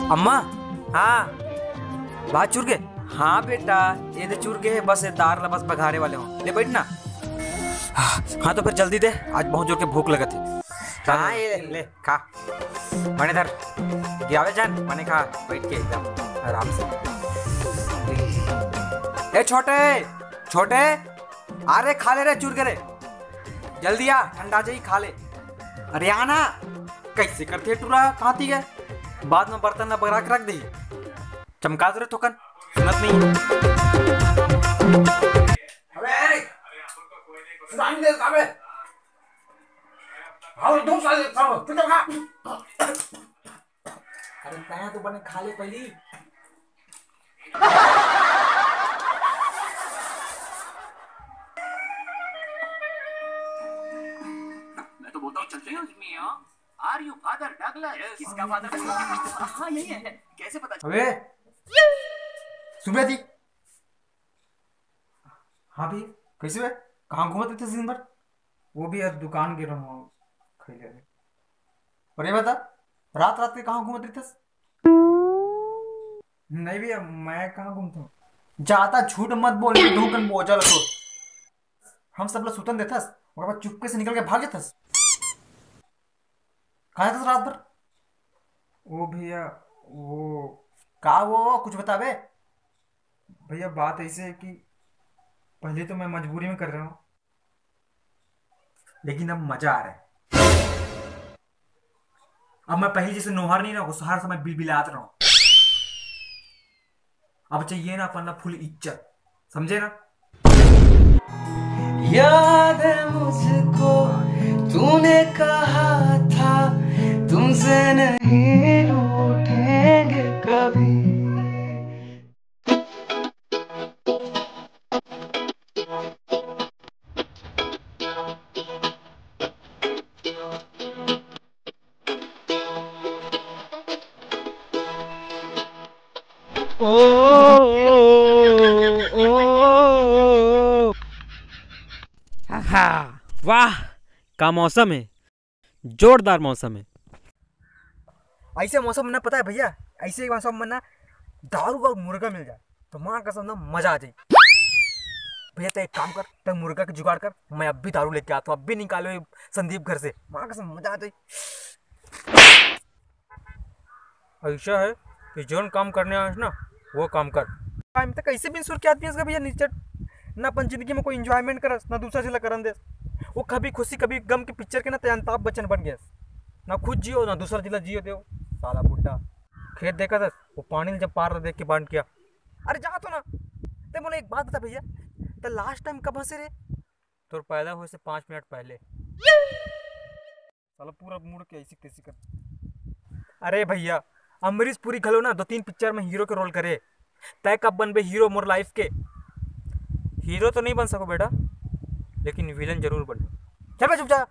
अम्मा। हाँ बात चूर के। हाँ बेटा, ये तो चूर के है, बस ये दार ला बस बघारे वाले हो। ले बैठ ना। हाँ तो फिर जल्दी दे, आज बहुत जोर के भूख लगा थी। हाँ ये ले खा। मैंने इधर गिरावे जान, मैंने कहा बैठ के एकदम आराम से। ए छोटे छोटे, आ रे खा ले रे चूर के रे, जल्दी आ, ठंडा जाई खा ले। अरे आना, कैसे करते है टूरा, कहाँ थी गए, बाद में बर्तन ना बगरा के रख दी, चमका दो रे थोकन, सुनत नहीं है। अबे सुनाई दे अबे, आओ दो साल खाओ तू तो खा। अरे नया तो बने खा ले पहली। मैं तो बोलता हूँ चलते हैं मियां। Are you father Douglas? किसका फादर? हाँ यही है। कैसे पता? अबे सुबह थी। हाँ भी कैसे हुए, कहाँ घूमते थे दिन भर? वो भी यार दुकान गिरा हूँ खरीदे। और ये बता, रात रात के कहाँ घूमते थे? नहीं भैया, मैं कहाँ घूमता हूँ। जाता झूठ मत बोल, ढूंढकर बोझा रखो। हम सब लोग सुतन देथस, और बाद चुपके से निकल के भाग जाथस। कहाँ था रात भर? वो भैया वो का वो कुछ बतावे? भैया बात ऐसे है कि पहले तो मैं मजबूरी में कर रहा हूँ, लेकिन अब मजा आ रहा है। अब मैं पहले जैसे नौहर नहीं रहा, हर समय बिलबिलात रहा हूँ। अब चाहिए ना अपन फुल इज्जत, समझे ना? याद है मुझको तूने कहा था तुमसे नहीं रूठेंगे कभी। हाँ वाह, का मौसम है, जोरदार मौसम है। ऐसे मौसम में ना, पता है भैया, ऐसे मौसम में ना दारू और मुर्गा मिल जाए तो माँ कसम ना मजा आ जाए। भैया तो एक काम कर, तो मुर्गा का जुगाड़ कर, मैं अब भी दारू लेके आता हूँ, अब भी निकालो ये संदीप घर से, माँ कसम मजा आ जाए। ऐसा है कि जोन काम करने आए ना वो काम कर। टाइम तक कैसे भी सुर के आदमी है भैया नीचे ना, अपन जिंदगी में कोई इंजॉयमेंट करस ना दूसरा से करन दे। वो कभी खुशी कभी गम के पिक्चर के ना तो अमिताभ बच्चन बन गया, ना खुद जियो ना दूसरा जिला जियो दे। साला बुड्ढा खेत देखा था वो पानी जब पार देख के बांध किया। अरे जा तो ना, ते बोले एक बात बता भैया, तो लास्ट टाइम कब हंसे रे? तोर पैदा हुए से 5 मिनट पहले। साला पूरा मुड़ के ऐसी तैसी कर। अरे भैया, अमरीश पुरी खलो ना 2-3 पिक्चर में हीरो के रोल करे, तय कब बनबे हीरो मोर लाइफ के? हीरो तो नहीं बन सको बेटा, लेकिन विलन जरूर बन। चल बे चुप जा।